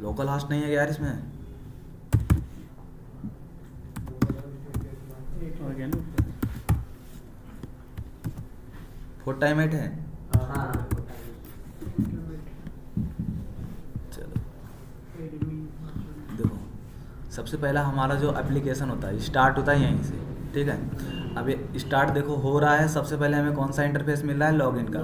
Local host नहीं है यार इसमें। फोर टाइम एट है। चलो देखो, सबसे पहला हमारा जो एप्लीकेशन होता है स्टार्ट होता है यहीं से, ठीक है। अब ये स्टार्ट देखो हो रहा है, सबसे पहले हमें कौन सा इंटरफेस मिल रहा है, लॉगिन का।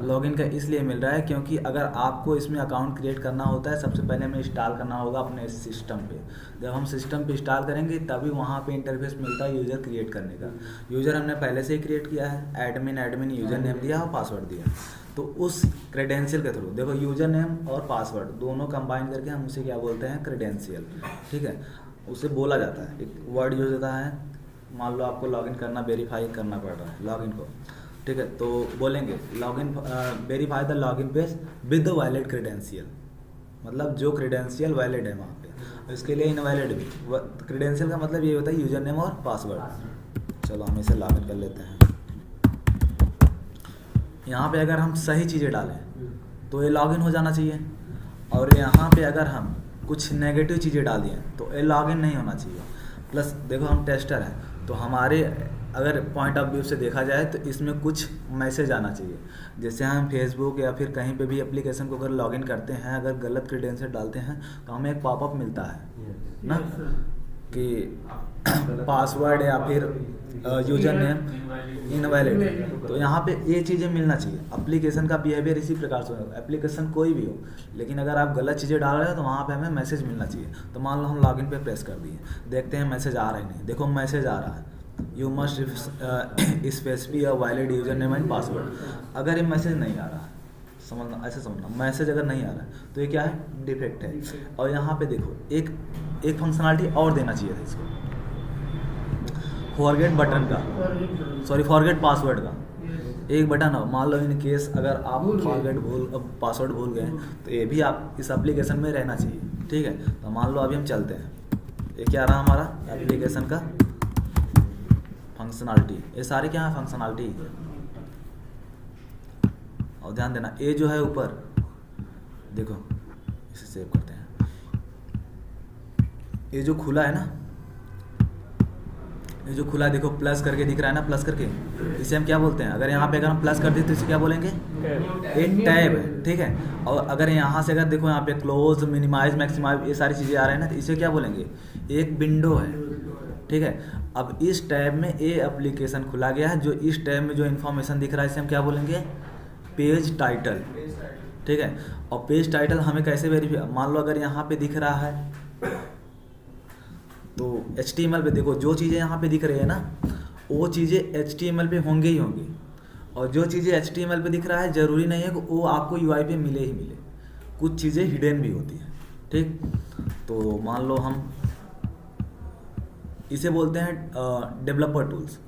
लॉगिन का इसलिए मिल रहा है क्योंकि अगर आपको इसमें अकाउंट क्रिएट करना होता है, सबसे पहले हमें इंस्टॉल करना होगा अपने सिस्टम पे। जब हम सिस्टम पे इंस्टॉल करेंगे तभी वहाँ पे इंटरफेस मिलता है यूज़र क्रिएट करने का। यूज़र हमने पहले से ही क्रिएट किया है, एडमिन यूज़र नेम दिया और पासवर्ड दिया। तो उस क्रेडेंशियल के थ्रू देखो, यूज़र नेम और पासवर्ड दोनों कंबाइन करके हम उसे क्या बोलते हैं, क्रेडेंशियल, ठीक है। उसे बोला जाता है, एक वर्ड यूज होता है। मान लो आपको लॉगिन करना, वेरीफाई करना पड़ रहा है लॉगिन को, ठीक है। तो बोलेंगे login verify the login page with the valid credential, मतलब जो क्रेडेंशियल वैलिड है वहाँ पे। इसके लिए इनवैलिड भी, क्रेडेंशियल का मतलब ये होता है यूजर नेम और पासवर्ड। चलो हम इसे लॉगिन कर लेते हैं। यहाँ पे अगर हम सही चीज़ें डालें तो ये लॉगिन हो जाना चाहिए, और यहाँ पे अगर हम कुछ नेगेटिव चीज़ें डाल दिए तो ये लॉगिन नहीं होना चाहिए। प्लस देखो हम टेस्टर हैं, तो हमारे अगर पॉइंट ऑफ व्यू से देखा जाए तो इसमें कुछ मैसेज आना चाहिए। जैसे हम फेसबुक या फिर कहीं पे भी एप्लीकेशन को अगर लॉगिन करते हैं, अगर गलत क्रेडेंशियल डालते हैं तो हमें एक पॉपअप मिलता है ना कि पासवर्ड या फिर यूजर नेम इनवैलिड। तो यहाँ पे ये चीज़ें मिलना चाहिए। एप्लीकेशन का बिहेवियर इसी प्रकार से होगा, एप्लीकेशन कोई भी हो, लेकिन अगर आप गलत चीज़ें डाल रहे हो तो वहाँ पे हमें मैसेज मिलना चाहिए। तो मान लो हम लॉगिन पे प्रेस कर दिए, देखते हैं मैसेज आ रहा है नहीं। देखो मैसेज आ रहा है, you must specify a valid user name and password. अगर ये मैसेज नहीं आ रहा है, समझना ऐसे समझना, मैसेज अगर नहीं आ रहा है तो ये क्या है, डिफेक्ट है। और यहाँ पे देखो एक फंक्शनलिटी और देना चाहिए था इसको, फॉरगेट बटन का, सॉरी फॉरगेट पासवर्ड का एक बटन हो। मान लो इन केस अगर आप पासवर्ड भूल गए तो ये भी आप इस एप्लीकेशन में रहना चाहिए, ठीक है। तो मान लो अभी हम चलते हैं, ये क्या रहा हमारा एप्लीकेशन का फंक्शनलिटी। ये सारे क्या है, फंक्शनलिटी। और ध्यान देना ये जो है ऊपर देखो, इसे सेव करते हैं। ये जो खुला है ना, ये जो खुला देखो प्लस करके दिख रहा है ना, प्लस करके, इसे हम क्या बोलते हैं। अगर यहाँ पे अगर हम प्लस कर दें तो इसे क्या बोलेंगे, एक टैब है, ठीक है। और अगर यहाँ से अगर देखो यहाँ पे क्लोज, मिनिमाइज, मैक्सिमाइज ये सारी चीज़ें आ रहे हैं ना, तो इसे क्या बोलेंगे, एक विंडो है, ठीक है। अब इस टैब में ये एप्लीकेशन खुला गया है, जो इस टैब में जो इन्फॉर्मेशन दिख रहा है इसे हम क्या बोलेंगे, पेज टाइटल, ठीक है। और पेज टाइटल हमें कैसे वेरीफाई, मान लो अगर यहाँ पे दिख रहा है तो HTML पे देखो, जो चीज़ें यहाँ पे दिख रही है ना वो चीज़ें HTML पे होंगे ही होंगी, और जो चीज़ें HTML पे दिख रहा है ज़रूरी नहीं है कि वो आपको UI पे मिले ही मिले, कुछ चीज़ें हिडन भी होती हैं, ठीक। तो मान लो हम इसे बोलते हैं डेवलपर टूल्स,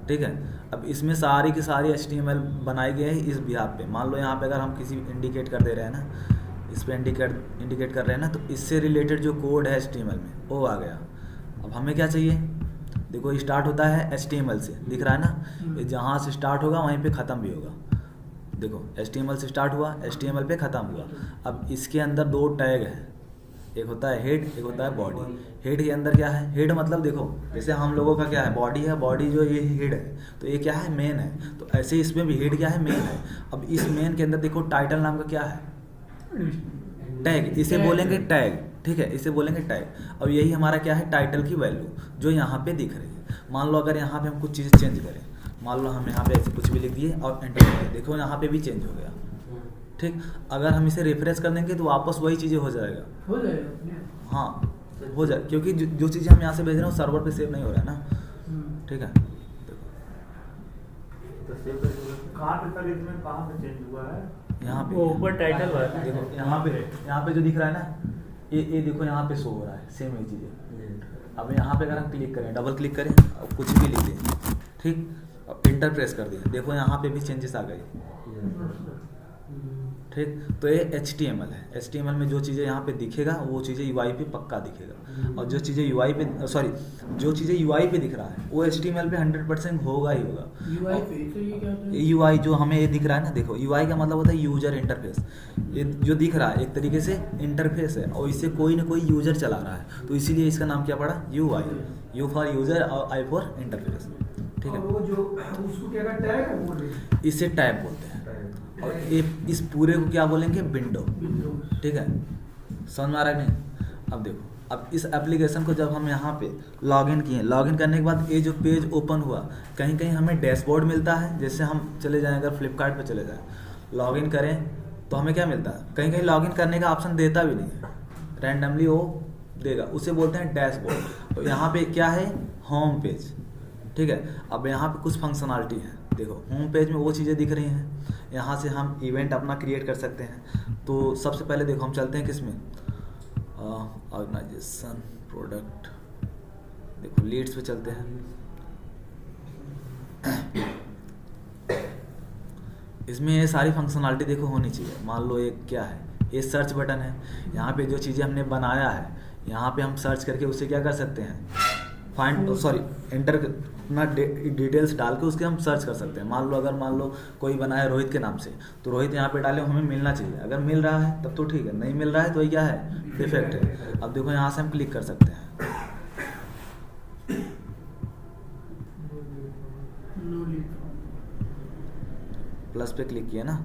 ठीक है। अब इसमें सारी की सारी HTML बनाई गई है इस बिहाफ पे। मान लो यहाँ पे अगर हम किसी इंडिकेट कर दे रहे हैं ना, इस पर इंडिकेट कर रहे हैं ना, तो इससे रिलेटेड जो कोड है HTML में वो आ गया। अब हमें क्या चाहिए, देखो स्टार्ट होता है HTML से, दिख रहा है ना, ये जहाँ से स्टार्ट होगा वहीं पे ख़त्म भी होगा। देखो HTML से स्टार्ट हुआ, HTML पे ख़त्म हुआ। अब इसके अंदर दो टैग है, एक होता है हेड, एक होता है बॉडी। हेड के अंदर क्या है, हेड मतलब देखो जैसे हम लोगों का क्या है, बॉडी है, बॉडी जो ये हेड है, तो ये क्या है, मेन है। तो ऐसे इसमें भी हेड क्या है, मेन है। अब इस मेन के अंदर देखो टाइटल नाम का क्या है, टैग, इसे बोलेंगे टैग, ठीक है, इसे बोलेंगे टैग। और यही हमारा क्या है, टाइटल की वैल्यू जो यहाँ पे दिख रही है। मान लो अगर यहाँ पे हम कुछ चीज़ें चेंज करें, मान लो हम यहाँ पे ऐसे कुछ भी लिख दिए और एंटर करें, देखो यहाँ पे भी चेंज हो गया, ठीक। अगर हम इसे रिफ्रेश कर देंगे तो वापस वही चीज़ें हो जाएगा, हाँ हो जाए, क्योंकि जो चीज़ें हम यहाँ से भेज रहे हैं वो सर्वर पे सेव नहीं हो रहा है ना, ठीक है। यहाँ पे ऊपर टाइटल देखो, यहाँ पे जो दिख रहा है ना, ये देखो यहाँ पे शो हो रहा है, सेम ये चीज़ें। अब यहाँ पे अगर हम क्लिक करें, डबल क्लिक करें और कुछ भी लिख दें, ठीक, और इंटर प्रेस कर दें, देखो यहाँ पे भी चेंजेस आ गए। ठीक। तो ये HTML है। HTML में जो चीज़ें यहाँ पे दिखेगा वो चीज़ें UI पे पक्का दिखेगा, और जो चीज़ें UI पे जो चीज़ें UI पे दिख रहा है वो HTML पे 100% होगा ही होगा। UI पे तो ये क्या होता है? UI जो हमें ये दिख रहा है ना, देखो UI का मतलब होता है यूजर इंटरफेस। ये जो दिख रहा है एक तरीके से इंटरफेस है, और इससे कोई ना कोई यूजर चला रहा है, तो इसीलिए इसका नाम क्या पड़ा, UI। U फॉर यूजर और I फॉर इंटरफेस, ठीक है। वो जो उसको क्या कहते हैं, टैग बोल रहे इसे टैब बोलते हैं, और ये इस पूरे को क्या बोलेंगे, विंडो, ठीक है। समझ में आ रहा है नहीं? अब देखो, अब इस एप्लीकेशन को जब हम यहाँ पे लॉगिन किए, लॉगिन करने के बाद ये जो पेज ओपन हुआ, कहीं कहीं हमें डैशबोर्ड मिलता है। जैसे हम चले जाएं, अगर फ्लिपकार्ट पे चले जाएं, लॉगिन करें तो हमें क्या मिलता है, कहीं कहीं लॉगिन करने का ऑप्शन देता भी नहीं है, रैंडमली वो देगा, उसे बोलते हैं डैशबोर्ड। तो यहाँ पे क्या है, होम पेज, ठीक है। अब यहाँ पे कुछ फंक्शनलिटी है, देखो होम पेज में वो चीज़ें दिख रही हैं, यहाँ से हम इवेंट अपना क्रिएट कर सकते हैं। तो सबसे पहले देखो हम चलते हैं किस में, ऑर्गेनाइजेशन, प्रोडक्ट, देखो लीड्स पे चलते हैं। इसमें ये सारी फंक्शनलिटी देखो होनी चाहिए। मान लो एक क्या है, ये सर्च बटन है, यहाँ पे जो चीज़ें हमने बनाया है यहाँ पे हम सर्च करके उसे क्या कर सकते हैं, एंटर अपना डिटेल्स डाल के उसके हम सर्च कर सकते हैं। मान लो कोई बना है रोहित के नाम से, तो रोहित यहाँ पे डाले, हमें मिलना चाहिए। अगर मिल रहा है तब तो ठीक है, नहीं मिल रहा है तो ये क्या है, डिफेक्ट है। अब देखो यहाँ से हम क्लिक कर सकते हैं, प्लस पे क्लिक किया ना,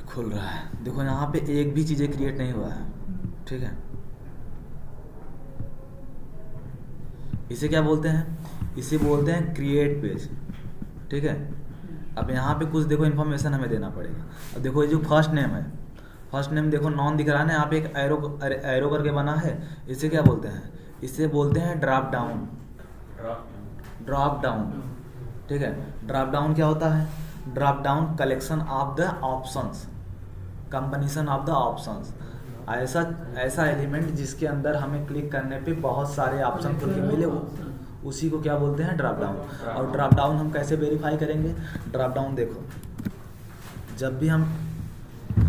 खुल रहा है। देखो यहाँ पे एक भी चीज़ें क्रिएट नहीं हुआ है, ठीक है। इसे क्या बोलते हैं, इसे बोलते हैं क्रिएट पेज, ठीक है। अब यहाँ पे कुछ देखो इन्फॉर्मेशन हमें देना पड़ेगा। अब देखो ये जो फर्स्ट नेम है, फर्स्ट नेम देखो नॉन दिख रहा है ना, यहाँ पे एक एरो करके बना है, इसे क्या बोलते हैं, इसे बोलते हैं ड्रॉप डाउन, ठीक है। ड्रॉप डाउन क्या होता है, drop down collection of the options, combination of the options, ऐसा एलिमेंट जिसके अंदर हमें क्लिक करने पे बहुत सारे ऑप्शन खुल के मिले, उसी को क्या बोलते हैं, ड्रॉप डाउन। और ड्रॉप डाउन हम कैसे वेरीफाई करेंगे, ड्रॉप डाउन देखो, जब भी हम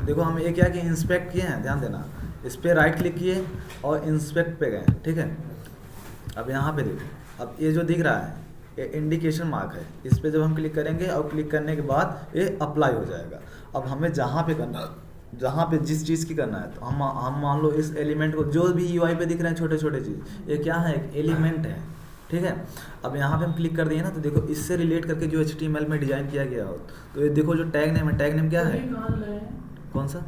देखो हम ये क्या कि इंस्पेक्ट किए हैं, ध्यान देना, इस पर राइट क्लिक किए और इंस्पेक्ट पे गए, ठीक है। अब यहाँ पे देखो, अब ये जो दिख रहा है ये इंडिकेशन मार्क है, इस पर जब हम क्लिक करेंगे और क्लिक करने के बाद ये अप्लाई हो जाएगा। अब हमें जहाँ पे करना, जहाँ पे जिस चीज़ की करना है, तो हम मान लो इस एलिमेंट को, जो भी यूआई पे दिख रहे हैं छोटे छोटे चीज़, ये क्या है, एक एलिमेंट है, ठीक है। अब यहाँ पे हम क्लिक कर दिए ना, तो देखो इससे रिलेट करके जो HTML में डिजाइन किया गया हो, तो ये देखो जो टैग नेम है, टैग नेम क्या है, कौन सा,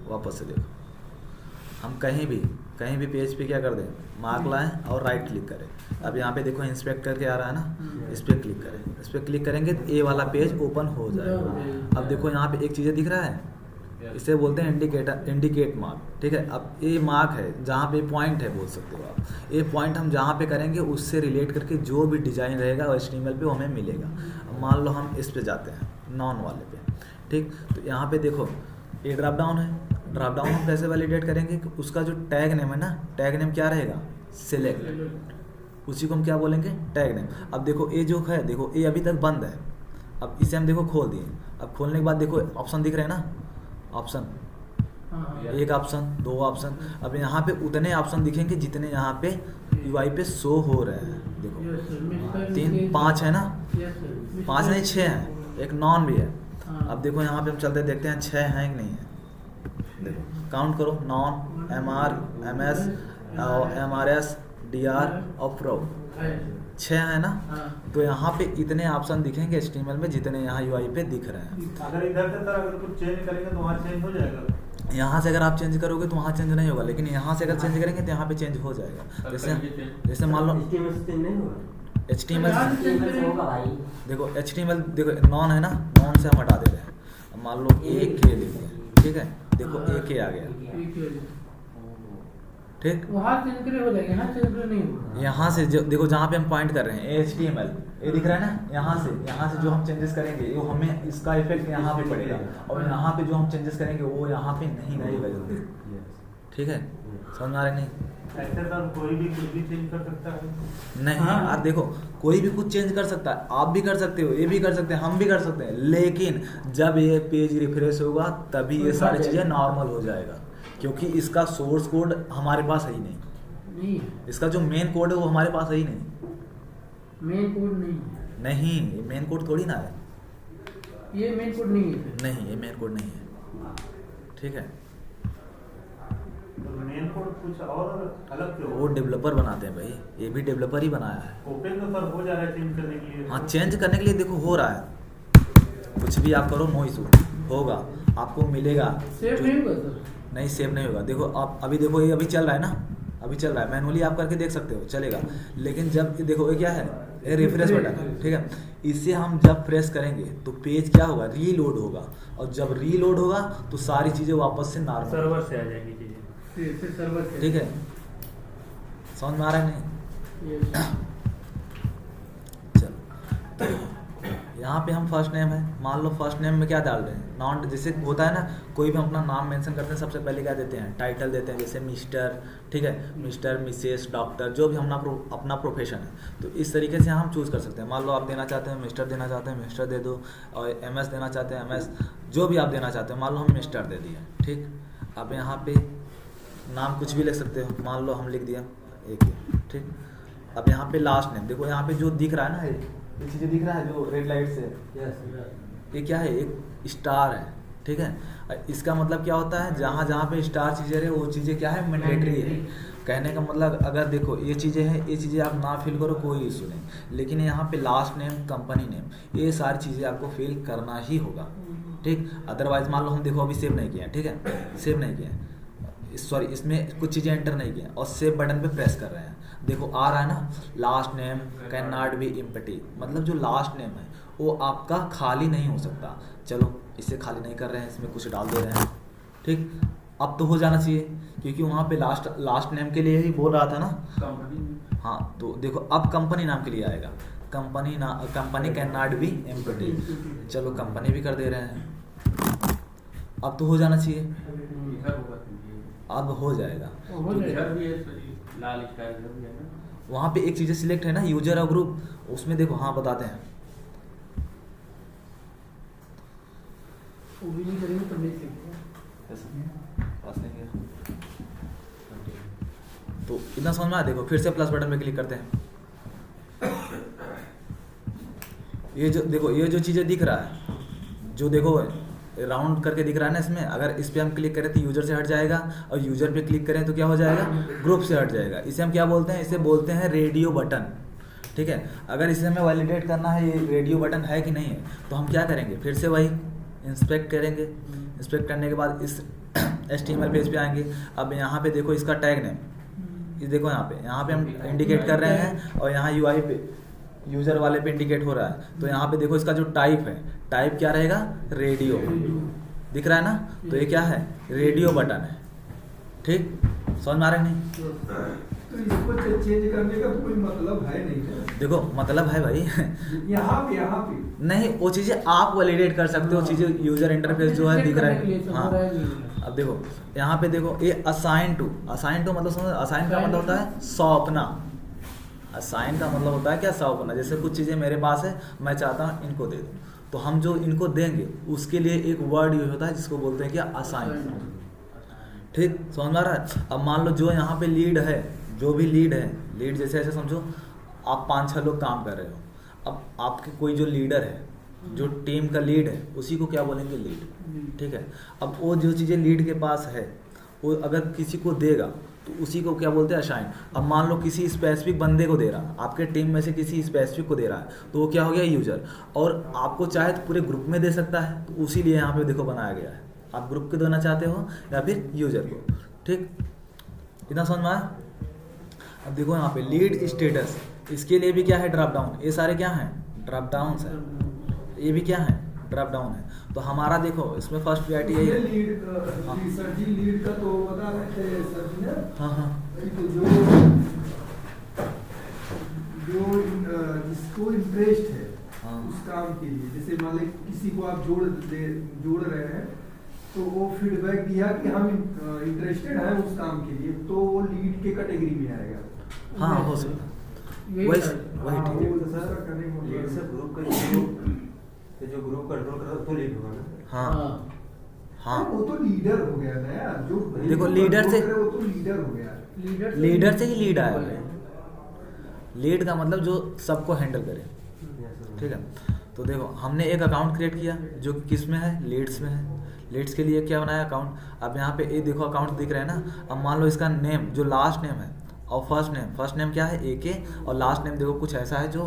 वापस से देखो, हम कहीं भी पेज पे क्या कर दें, मार्क लाएं और राइट क्लिक करें। अब यहाँ पे देखो इंस्पेक्ट करके आ रहा है ना, इस पर क्लिक करें, इस पर क्लिक करेंगे तो ए वाला पेज ओपन हो जाएगा। अब देखो यहाँ पे एक चीज़ें दिख रहा है, इसे बोलते हैं इंडिकेट मार्क, ठीक है। अब ये मार्क है जहाँ पे पॉइंट है, बोल सकते हो आप, ये पॉइंट हम जहाँ पे करेंगे उससे रिलेट करके जो भी डिजाइन रहेगा वो HTML पे हमें मिलेगा। मान लो हम इस पे जाते हैं, नॉन वाले पे, ठीक। तो यहाँ पे देखो ये ड्रॉप डाउन है, ड्रॉप डाउन हम कैसे वैलिडेट करेंगे कि उसका जो टैग नेम है ना, टैग नेम क्या रहेगा, सिलेक्ट, उसी को हम क्या बोलेंगे, टैग नेम। अब देखो ये जो है, देखो ये अभी तक बंद है, अब इसे हम देखो खोल दिए। अब खोलने के बाद देखो ऑप्शन दिख रहे हैं ना, ऑप्शन, एक ऑप्शन, दो ऑप्शन। अब यहाँ पे उतने ऑप्शन दिखेंगे जितने यहाँ पे UI पे शो हो रहे हैं। देखो 3 5 है ना, 5 नहीं 6 हैं, एक नॉन भी है। अब देखो यहाँ पे हम चलते देखते हैं 6 हैं कि नहीं है, देखो काउंट करो, non, MR, MS, MRS, DR और प्रो, 6 है ना। तो यहाँ पे इतने ऑप्शन दिखेंगे HTML में जितने यहाँ UI पे दिख रहे हैं। अगर इधर से अगर कुछ चेंज करेंगे तो वहाँ चेंज हो जाएगा, यहाँ से अगर आप चेंज करोगे तो वहाँ चेंज नहीं होगा, लेकिन यहाँ से अगर चेंज करेंगे तो यहाँ पे चेंज हो जाएगा। जैसे मान लो HTML देखो, HTML देखो नॉन है ना, नॉन से हम हटा दे रहे हैं, मान लो AK लिखिए, ठीक है, देखो AK आ गया, ठीक। वहाँ चेंज करे हो जाएगा, यहाँ चेंज करे नहीं होगा। यहाँ से जो देखो जहाँ पे हम पॉइंट कर रहे हैं HTML, ये दिख रहा है ना, यहाँ से जो हम चेंजेस करेंगे वो हमें इसका इफेक्ट यहाँ पे पड़ेगा, और यहाँ पे जो हम चेंजेस करेंगे वो यहाँ पे नहीं रहेगा, ठीक है। समझ आ रहे नहीं? ऐसे सर कोई भी कुछ भी चेंज कर सकता है। नहीं हाँ। यार देखो, कोई भी कुछ चेंज कर सकता है, आप भी कर सकते हो, ये भी कर सकते हैं, हम भी कर सकते हैं, लेकिन जब ये पेज रिफ्रेश होगा तभी ये सारी चीज़ें नॉर्मल हो जाएगा, क्योंकि इसका सोर्स कोड हमारे पास है ही नहीं। नहीं इसका जो मेन कोड है वो हमारे पास है ही नहीं। मेन कोड नहीं है, नहीं, ये मेन कोड थोड़ी ना है। ये मेन कोड नहीं है फिर। नहीं, ये मेन कोड नहीं है, ठीक है। तो मेन कोड कुछ और अलग क्यों? वो डेवलपर बनाते हैं भाई, ये भी डेवलपर ही बनाया है। ओपन तो सर हो जा रहा है चेंज करने के लिए। हाँ, चेंज करने के लिए देखो हो रहा है, कुछ भी आप करो नो इशू, होगा, आपको मिलेगा। सेव नहीं होगा सर? नहीं, सेव नहीं होगा। देखो आप अभी देखो, ये अभी चल रहा है ना, अभी चल रहा है, मैनुअली आप करके देख सकते हो, चलेगा। लेकिन जब देखो ये क्या है, ये रिफ्रेश बटन है, ठीक है। इसे हम जब प्रेस करेंगे तो पेज क्या होगा, रीलोड होगा, और जब रीलोड होगा तो सारी चीज़ें वापस से नॉर्मल, सर्वर से आ जाएंगी चीजें। फिर सर्वर से। ठीक है। समझ में आ रहा है नहीं? ये चलो, तो यहाँ पे हम फर्स्ट नेम है, मान लो फर्स्ट नेम में क्या डाल रहे हैं, नॉन, जैसे होता है ना, कोई भी अपना नाम मेंशन करते हैं सबसे पहले क्या देते हैं, टाइटल देते हैं, जैसे मिस्टर, ठीक है, मिस्टर, मिसेस, डॉक्टर, जो भी अपना प्रोफेशन है। तो इस तरीके से हम चूज़ कर सकते हैं। मान लो आप देना चाहते हैं मिस्टर देना चाहते हैं, मिस्टर दे दो, और एमएस देना चाहते हैं एमएस, जो भी आप देना चाहते हैं। मान लो हम मिस्टर दे दिए, ठीक। अब यहाँ पे नाम कुछ भी लिख सकते हो, मान लो हम लिख दिया एक, ठीक। अब यहाँ पे लास्ट नेम देखो, यहाँ पे जो दिख रहा है ना, ये चीज़ें दिख रहा है जो रेड लाइट से, ये क्या है, एक स्टार है, ठीक है। इसका मतलब क्या होता है, जहाँ जहाँ पे स्टार चीज़ें रहे वो चीज़ें क्या है, मैंडेटरी है। कहने का मतलब, अगर देखो ये चीज़ें हैं, ये चीज़ें आप ना फिल करो कोई इशू नहीं, लेकिन यहाँ पे लास्ट नेम, कंपनी नेम, ये सारी चीज़ें आपको फिल करना ही होगा, ठीक। अदरवाइज मान लो हम देखो अभी सेव नहीं किया, ठीक है, सेव नहीं किया, सॉरी, इसमें कुछ चीज़ें एंटर नहीं किया और सेव बटन पे प्रेस कर रहे हैं, देखो आ रहा है ना, last name can not be empty, मतलब जो लास्ट नेम है वो आपका खाली नहीं हो सकता। चलो इसे खाली नहीं कर रहे हैं, इसमें कुछ डाल दे रहे हैं, ठीक। अब तो हो जाना चाहिए, क्योंकि वहाँ पे लास्ट नेम के लिए ही बोल रहा था ना। हाँ, तो देखो अब कंपनी नाम के लिए आएगा, company can not be empty, चलो कंपनी भी कर दे रहे हैं। अब तो हो जाना चाहिए, अब हो जाएगा। हो जाएगा। लाल स्टार भी है ना। वहाँ पे एक चीज़ें सिलेक्ट है ना, यूजर और ग्रुप, उसमें देखो, हाँ बताते हैं, वो भी नहीं करेंगे तो नहीं सीखेंगे। तो इतना समझ में आया। देखो फिर से प्लस बटन पे क्लिक करते हैं, ये जो देखो, ये जो चीज़ें दिख रहा है, जो देखो राउंड करके दिख रहा है ना, इसमें अगर इस पर हम क्लिक करें तो यूजर से हट जाएगा, और यूजर पे क्लिक करें तो क्या हो जाएगा, ग्रुप से हट जाएगा। इसे हम क्या बोलते हैं, इसे बोलते हैं रेडियो बटन, ठीक है। अगर इसे हमें वैलिडेट करना है ये रेडियो बटन है कि नहीं है, तो हम क्या करेंगे, फिर से वही इंस्पेक्ट करेंगे। इंस्पेक्ट करने के बाद इस HTML पेज पे आएंगे। अब यहाँ पे देखो इसका टैग नेम, ये देखो यहाँ पे हम इंडिकेट कर रहे हैं, और यहाँ UI पे यूज़र वाले पे इंडिकेट हो रहा है। तो यहाँ पे देखो इसका जो टाइप है, टाइप क्या रहेगा, रेडियो, दिख रहा है ना, तो ये क्या है, रेडियो बटन है, ठीक। समझ में आ रहा है नहीं? तो इसको चेंज करने का कोई मतलब है नहीं क्या? देखो मतलब है भाई यहाँ पे नहीं, वो चीज़ें आप वैलिडेट कर सकते हो, चीज़ें यूजर इंटरफेस जो है दिख रहा है। हाँ, अब देखो यहाँ पे देखो, ये असाइन टू मतलब समझो, असाइन का मतलब होता है सौंपना। असाइन का मतलब होता है क्या, सौंपना। जैसे कुछ चीज़ें मेरे पास है, मैं चाहता हूँ इनको दे दूँ, तो हम जो इनको देंगे उसके लिए एक वर्ड यूज होता है जिसको बोलते हैं क्या, असाइन, ठीक। समझ में आ रहा है? अब मान लो जो यहाँ पे लीड है, जो भी लीड है, लीड जैसे ऐसे समझो आप 5-6 लोग काम कर रहे हो, अब आपके कोई जो लीडर है, जो टीम का लीड है, उसी को क्या बोलेंगे, लीड, ठीक है। अब वो जो चीज़ें लीड के पास है, वो अगर किसी को देगा तो उसी को क्या बोलते हैं, असाइन। अब मान लो किसी स्पेसिफिक बंदे को दे रहा, आपके टीम में से किसी स्पेसिफिक को दे रहा है, तो वो क्या हो गया, यूजर। और आपको चाहे तो पूरे ग्रुप में दे सकता है, तो उसी लिए यहाँ पे देखो बनाया गया है, आप ग्रुप को देना चाहते हो या फिर यूजर को, ठीक। इतना समझ में आया? अब देखो यहाँ पे लीड स्टेटस, इसके लिए भी क्या है, ड्रॉप डाउन। ये सारे क्या हैं, ड्रॉप डाउन है, ये भी क्या है, ड्रॉप डाउन है। तो हमारा देखो इसमें फर्स्ट प्रायोरिटी यही है। लीड का तो बता रहे थे सर जी ने। हाँ, तो जो जिसको इंटरेस्ट है हाँ। उस काम के लिए, जैसे मान लो किसी को आप जोड़ रहे हैं, तो वो फीडबैक दिया कि हम इंटरेस्टेड हैं उस काम के लिए, तो वो लीड के कैटेगरी में आएगा। हाँ हो सकता है, यही वही था। वही हाँ, ठीक है। वो सर करने को लीड से ग्रुप का जो ग्रुप कंट्रोल कर तो लीड होगा ना। हाँ हाँ वो तो लीडर हो गया ना यार, जो देखो लीडर से, वो तो लीडर हो गया। लीडर से ही लीड आया। लीड का मतलब जो सबको हैंडल करे, ठीक है। तो देखो हमने एक अकाउंट क्रिएट किया जो कि किस में है, लीड्स में है। लीड्स के लिए क्या बनाया अकाउंट। अब यहाँ पे ये देखो अकाउंट दिख रहा है ना। अब मान लो इसका नेम जो लास्ट नेम है और फर्स्ट नेम क्या है AK, और लास्ट नेम देखो कुछ ऐसा है जो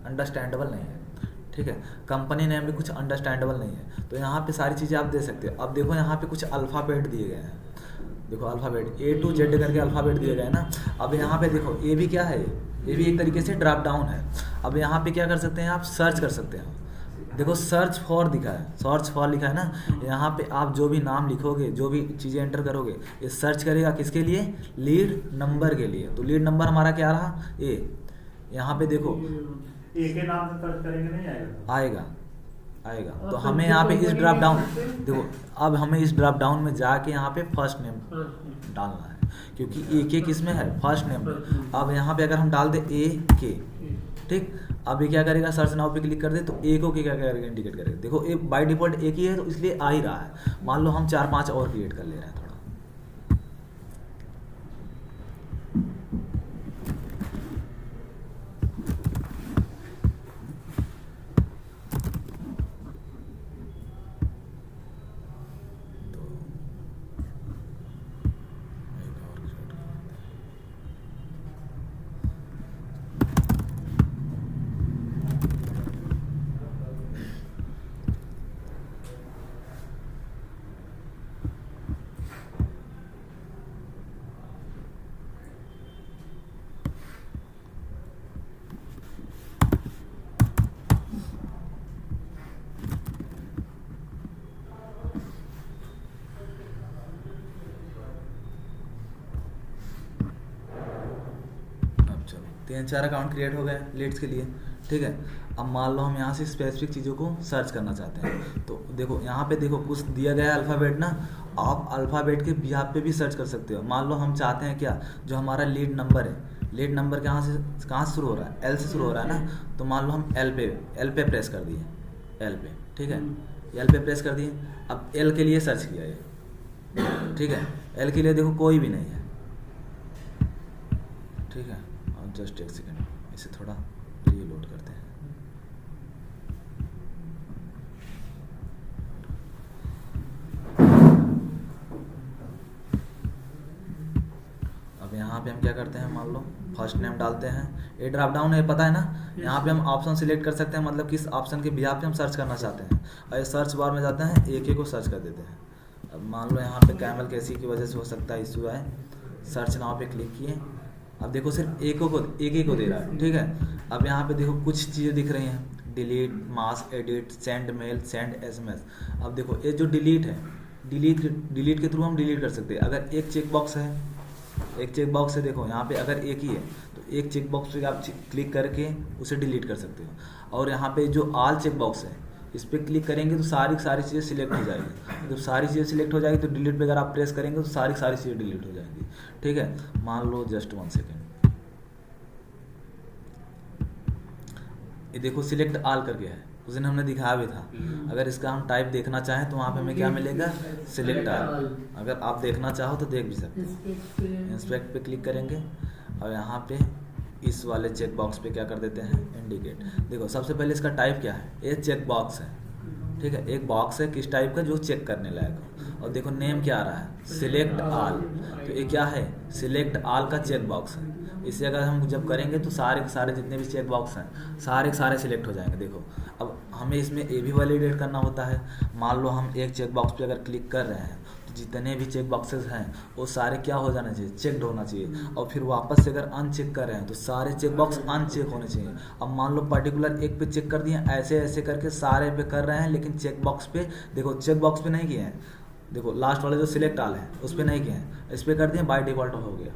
अंडरस्टैंडेबल नहीं है, ठीक है। कंपनी नेम भी कुछ अंडरस्टैंडेबल नहीं है। तो यहाँ पे सारी चीज़ें आप दे सकते हो। अब देखो यहाँ पे कुछ अल्फ़ाबेट दिए गए हैं, देखो अल्फ़ाबेट A to Z करके अल्फ़ाबेट दिए गए हैं ना। अब यहाँ पे देखो ये भी क्या है, ये भी एक तरीके से ड्रॉप डाउन है। अब यहाँ पे क्या कर सकते हैं, आप सर्च कर सकते हैं। देखो सर्च फॉर दिखा है, सर्च फॉर लिखा है ना। यहाँ पे आप जो भी नाम लिखोगे, जो भी चीज़ें एंटर करोगे, ये सर्च करेगा किसके लिए, लीड नंबर के लिए। तो लीड नंबर हमारा क्या रहा, A। यहाँ पे देखो एक के नाम से सर्च करेंगे नहीं आएगा। आएगा। तो हमें यहाँ पे इस ड्रॉप डाउन, देखो अब हमें इस ड्रॉप डाउन में जाके यहाँ पे फर्स्ट नेम डालना है, क्योंकि AK किस में है, फर्स्ट नेम में। अब यहाँ पे अगर हम डाल दे AK, ठीक। अब ये क्या करेगा, सर्च नाउ पे क्लिक कर दे तो A को क्या करेगा, इंडिकेट करेगा। देखो ये बाय डिफॉल्ट एक ही है तो इसलिए आ ही रहा है। मान लो हम 4-5 और क्रिएट कर ले रहे हैं थोड़ा। तो 3-4 अकाउंट क्रिएट हो गए लीड्स के लिए, ठीक है। अब मान लो हम यहाँ से स्पेसिफिक चीज़ों को सर्च करना चाहते हैं। तो देखो यहाँ पे देखो कुछ दिया गया है अल्फ़ाबेट ना। आप अल्फ़ाबेट के बिहाफ पे भी सर्च कर सकते हो। मान लो हम चाहते हैं क्या, जो हमारा लीड नंबर है, लीड नंबर कहाँ से शुरू हो रहा है, L से शुरू हो रहा है ना। तो मान लो हम L पे प्रेस कर दिए, L पे, ठीक है। L पे प्रेस कर दिए। अब L के लिए सर्च किया ये, ठीक है। L के लिए देखो कोई भी नहीं है, ठीक है। और जस्ट एक सेकेंड इसे थोड़ा रीलोड करते हैं। अब यहाँ पे हम क्या करते हैं, मान लो फर्स्ट नेम डालते हैं। ये ड्रॉप डाउन है, पता है ना। यहाँ पे हम ऑप्शन सिलेक्ट कर सकते हैं, मतलब किस ऑप्शन के बिहाफ पे हम सर्च करना चाहते हैं। और ये सर्च बार में जाते हैं, AK को सर्च कर देते हैं। अब मान लो यहाँ पे कैमल कैसी की वजह से हो सकता है इशू आए। सर्च नाउ पे क्लिक किए। अब देखो सिर्फ AK को दे रहा है, ठीक है। अब यहाँ पे देखो कुछ चीज़ें दिख रही हैं, delete, mask, edit, send mail, send SMS। अब देखो ये जो डिलीट है, डिलीट के थ्रू हम डिलीट कर सकते हैं। अगर एक चेक बॉक्स है, देखो यहाँ पे अगर एक ही है तो एक चेक बॉक्स पे आप क्लिक करके उसे डिलीट कर सकते हो। और यहाँ पे जो ऑल चेक बॉक्स है, इस पर क्लिक करेंगे तो सारी चीज़ें सिलेक्ट हो जाएगी। जब सारी चीज़ें सिलेक्ट हो जाएगी तो डिलीट पे अगर आप प्रेस करेंगे तो सारी चीज़ें डिलीट हो जाएंगी, ठीक है। मान लो जस्ट 1 सेकेंड, ये देखो सिलेक्ट ऑल करके है, उस दिन हमने दिखाया भी था। अगर इसका हम टाइप देखना चाहें तो वहाँ पे हमें क्या मिलेगा, सिलेक्ट ऑल। अगर आप देखना चाहो तो देख भी सकते हैं। इंस्पेक्ट पे क्लिक करेंगे और यहाँ पे इस वाले चेक बॉक्स पे क्या कर देते हैं, इंडिकेट। देखो सबसे पहले इसका टाइप क्या है, ये चेक बॉक्स है, ठीक है। एक बॉक्स है किस टाइप का, जो चेक करने लायक हो। और देखो नेम क्या आ रहा है, सिलेक्ट ऑल। तो ये क्या है, सिलेक्ट ऑल का चेक बॉक्स है। इसे अगर हम जब करेंगे तो सारे जितने भी चेक बॉक्स हैं सारे सिलेक्ट हो जाएंगे। देखो अब हमें इसमें ये भी वैलिडेट करना होता है। मान लो हम एक चेक बॉक्स पे अगर क्लिक कर रहे हैं तो जितने भी चेक बॉक्सेस हैं वो सारे क्या हो जाना चाहिए, चेकड होना चाहिए। और फिर वापस से अगर अनचेक कर रहे हैं तो सारे चेक बॉक्स अनचेक होने चाहिए। अब मान लो पर्टिकुलर एक पे चेक कर दिए, ऐसे करके सारे पे कर रहे हैं, लेकिन चेक बॉक्स पे देखो, चेक बॉक्स पे नहीं किए हैं। देखो लास्ट वाले जो सिलेक्ट ऑल है उस पर नहीं किए हैं, इस पर कर दिए, बाय डिफॉल्ट हो गया।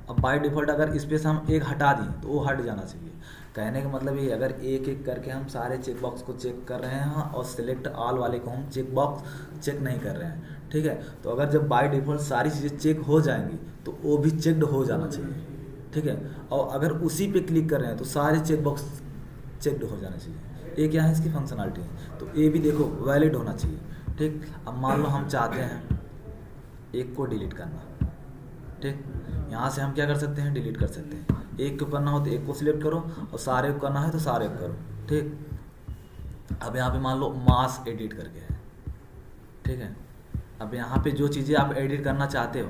अब बाय डिफॉल्ट अगर इस पे से हम एक हटा दें तो वो हट जाना चाहिए, कहने का मतलब ये, अगर एक एक करके हम सारे चेक बॉक्स को चेक कर रहे हैं और सिलेक्ट ऑल वाले को हम चेक बॉक्स चेक नहीं कर रहे हैं, ठीक है। तो अगर जब बाय डिफ़ॉल्ट सारी चीज़ें चेक हो जाएंगी तो वो भी चेक्ड हो जाना चाहिए, ठीक है। और अगर उसी पे क्लिक कर रहे हैं तो सारे चेक बॉक्स चेक्ड हो जाना चाहिए। ये क्या है, इसकी फंक्शनलिटी है। तो ये भी देखो वैलिड होना चाहिए, ठीक। अब मान लो हम चाहते हैं एक को डिलीट करना, ठीक। यहाँ से हम क्या कर सकते हैं, डिलीट कर सकते हैं। एक को करना हो तो एक को सिलेक्ट करो और सारे को करना है तो सारे को करो, ठीक। अब यहाँ पे मान लो मास एडिट करके है, ठीक है। अब यहाँ पे जो चीज़ें आप एडिट करना चाहते हो,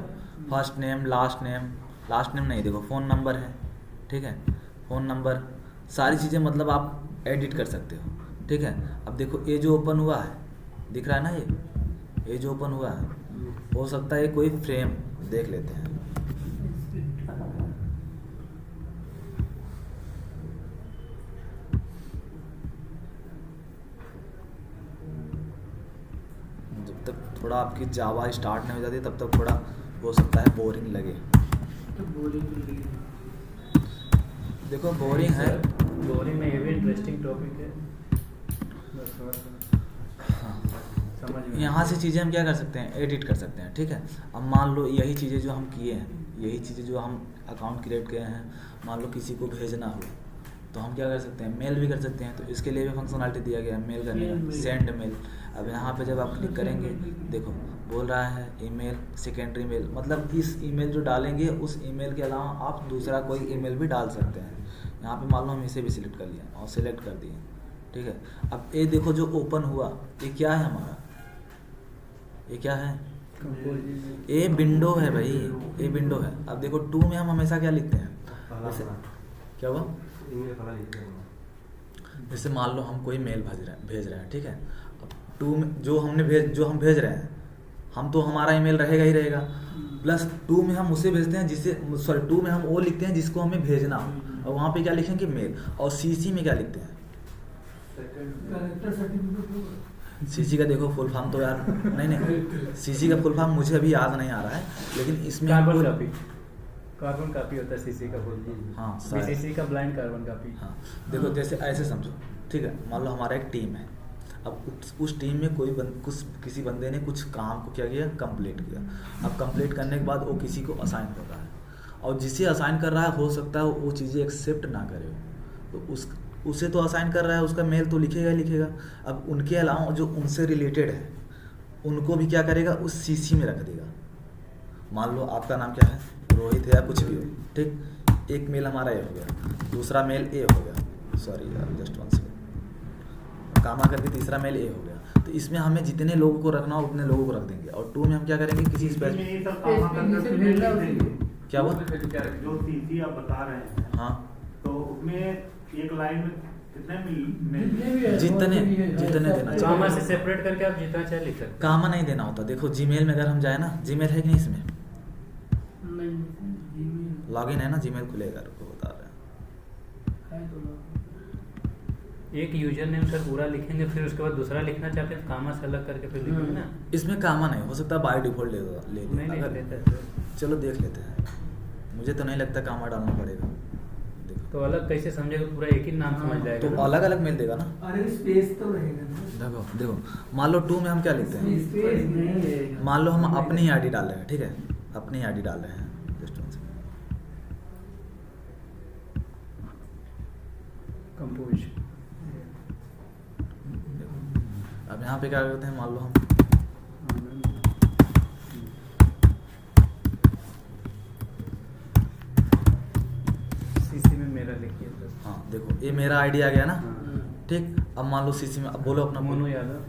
फर्स्ट नेम, लास्ट नेम नहीं, देखो फ़ोन नंबर है, ठीक है। फ़ोन नंबर सारी चीज़ें मतलब आप एडिट कर सकते हो, ठीक है। अब देखो ये जो ओपन हुआ है, दिख रहा है ना, ये जो ओपन हुआ है, हो सकता है कोई फ्रेम देख लेते हैं। जब तक थोड़ा आपकी जावा स्टार्ट नहीं हो जाती तब तक थोड़ा हो सकता है बोरिंग लगे। तो बोरिंग देखो बोरिंग है, बोरिंग में ये भी इंटरेस्टिंग टॉपिक है। समझ में यहाँ से चीज़ें हम क्या कर सकते हैं, एडिट कर सकते हैं, ठीक है। अब मान लो यही चीज़ें जो हम किए हैं, यही चीज़ें जो हम अकाउंट क्रिएट किए हैं, मान लो किसी को भेजना हो तो हम क्या कर सकते हैं, मेल भी कर सकते हैं। तो इसके लिए भी फंक्शनलिटी दिया गया है मेल करने का, सेंड मेल। अब यहाँ पे जब आप क्लिक करेंगे, देखो बोल रहा है ईमेल, सेकेंडरी मेल, मतलब इस ईमेल जो डालेंगे उस ईमेल के अलावा आप दूसरा कोई ईमेल भी डाल सकते हैं। यहाँ पे मान लो हम इसे भी सिलेक्ट कर लिया और सिलेक्ट कर दिए, ठीक है। अब ये देखो जो ओपन हुआ, ये क्या है हमारा, ये क्या है, ये विंडो है भाई, ये विंडो है। अब देखो टू में हम हमेशा क्या लिखते हैं, जैसे क्या हुआ, जैसे मान लो हम कोई मेल भेज रहे हैं, ठीक है। अब टू में जो हम भेज रहे हैं, हम तो हमारा ईमेल रहेगा ही रहेगा, प्लस टू में हम उसे भेजते हैं जिसे, सॉरी टू में हम वो लिखते हैं जिसको हमें भेजना हो, और वहाँ पे क्या लिखेंगे, मेल। और सीसी में क्या लिखते हैं, सीसी का देखो फुल फॉर्म तो यार नहीं, सीसी का फुल फॉर्म मुझे अभी याद नहीं आ रहा है, लेकिन इसमें कार्बन कॉपी होता है सीसी का बोल। हाँ सीसी का ब्लाइंड कार्बन कॉपी। हाँ देखो जैसे ऐसे समझो, ठीक है। मान लो हमारा एक टीम है, अब उस टीम में किसी बंदे ने कुछ काम को क्या किया, कंप्लीट किया। अब कंप्लीट करने के बाद वो किसी को असाइन कर रहा है, और जिसे असाइन कर रहा है हो सकता है वो चीज़ें एक्सेप्ट ना करे, तो उसे तो असाइन कर रहा है, उसका मेल तो लिखेगा ही लिखेगा। अब उनके अलावा जो उनसे रिलेटेड है उनको भी क्या करेगा, उस सीसी में रख देगा। मान लो आपका नाम क्या है, रोहित है या कुछ भी हो, ठीक। एक मेल हमारा ए हो गया, दूसरा मेल ए हो गया, सॉरी यार जस्ट वन सेकेंड, कामा करके तीसरा मेल ए हो गया। तो इसमें हमें जितने लोगों को रखना हो उतने लोगों को रख देंगे। और टू में हम क्या करेंगे, किसी क्या हुआ, जो सीसी आप बता रहे हैं, हाँ तो उसमें एक लाइन में कितने मिल, जितने देना चाहिए, कामा से सेपरेट करके आप जितना चाहे लिख सकते। कामा नहीं देना होता। देखो जीमेल में अगर हम जाए ना, जीमेल है कि नहीं, इसमें लॉगिन है ना, जीमेल खुलेगा, रुको बता रहे हैं। एक यूजर नेम सर पूरा लिखेंगे, फिर उसके बाद दूसरा लिखना चाहते हैं तो कामा से अलग करके फिर लिखेंगे ना। इसमें कामा नहीं हो सकता, बाय डिफॉल्ट ले नहीं अगर लेते हैं। चलो देख लेते हैं, मुझे तो नहीं लगता कामा डालना पड़ेगा। देखो तो अलग कैसे समझेगा, पूरा एक ही नाम समझ जाएगा तो ना। अलग अलग मेल देगा ना। अरे स्पेस तो रहेगा ना। देखो मान लो टू में हम क्या लिखते हैं, स्पेस नहीं रहेगा। मान लो हम अपनी आईडी डाल रहे हैं, ठीक है, अपनी आईडी डाल रहे हैं, जस्ट वन सेकंड। कंपोज। अब यहाँ पे क्या करते हैं, मान लो हम सीसी में मेरा लिखिए तो। हाँ देखो ये मेरा आईडी आ गया ना, हाँ। ठीक। अब मान लो सीसी में, अब बोलो अपना मोनू यादव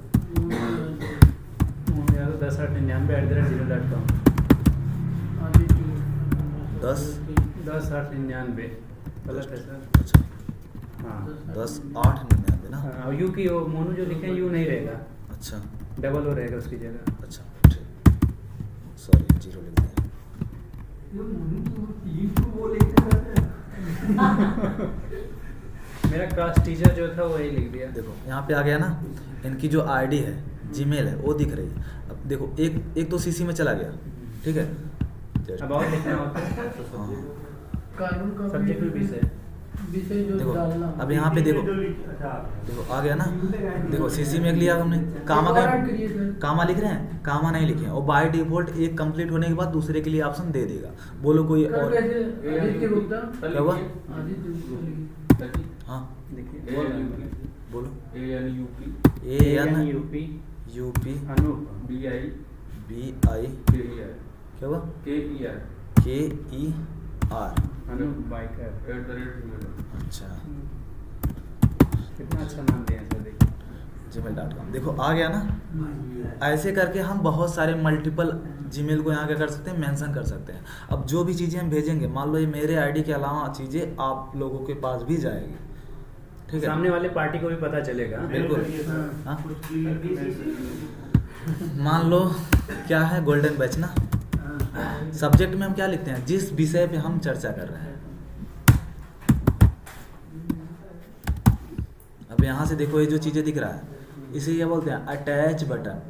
10@99@gmail.com 10/899 गलत है सर। अच्छा हाँ 10/899 ना, हाँ, यू की वो मोनू जो लिखे यू नहीं रहेगा, अच्छा डबल ओ रहेगा उसकी जगह। अच्छा ठीक, सॉरी जीरो लिख दिया। वो लिखते रहते हैं। मेरा क्लास टीचर जो था वही लिख दिया। देखो यहाँ पे आ गया ना, इनकी जो आईडी है, जीमेल है, वो दिख रही है। अब देखो एक तो सीसी में चला गया, ठीक है। अब और लिखना होता है हाँ कार्बन का सब्जेक्ट में भी से विषय जो देखो डालना अब यहाँ पे देखो अच्छा देखो आ गया ना। देखो सीसी में एक लिया हमने, कामा का और करिए सर। कामा लिख रहे हैं, कामा नहीं लिखे हैं, और बाय डिफॉल्ट एक कंप्लीट होने के बाद दूसरे के लिए ऑप्शन दे देगा। बोलो कोई कर और। कैसे आदित्य गुप्ता क्या हुआ? आदित्य गुप्ता हाँ देखिए बोलो। ANUP ANUP अनूप BI क्या हुआ? KER। अनूप बाइकर अच्छा कितना अच्छा नाम दिया है सर, देखिए gmail.com। देखो आ गया ना। ऐसे करके हम बहुत सारे मल्टीपल जीमेल को यहाँ क्या कर सकते हैं, मेंशन कर सकते हैं। अब जो भी चीज़ें हम भेजेंगे, मान लो ये मेरे आईडी के अलावा चीज़ें आप लोगों के पास भी जाएगी, ठीक है? सामने वाले पार्टी को भी पता चलेगा। बिल्कुल। हाँ हाँ? कुछ भी मान लो क्या है, गोल्डन बैच ना। सब्जेक्ट में हम क्या लिखते हैं, जिस विषय पे हम चर्चा कर रहे हैं। अब यहाँ से देखो ये जो चीज़ें दिख रहा है, इसे ये बोलते हैं अटैच बटन,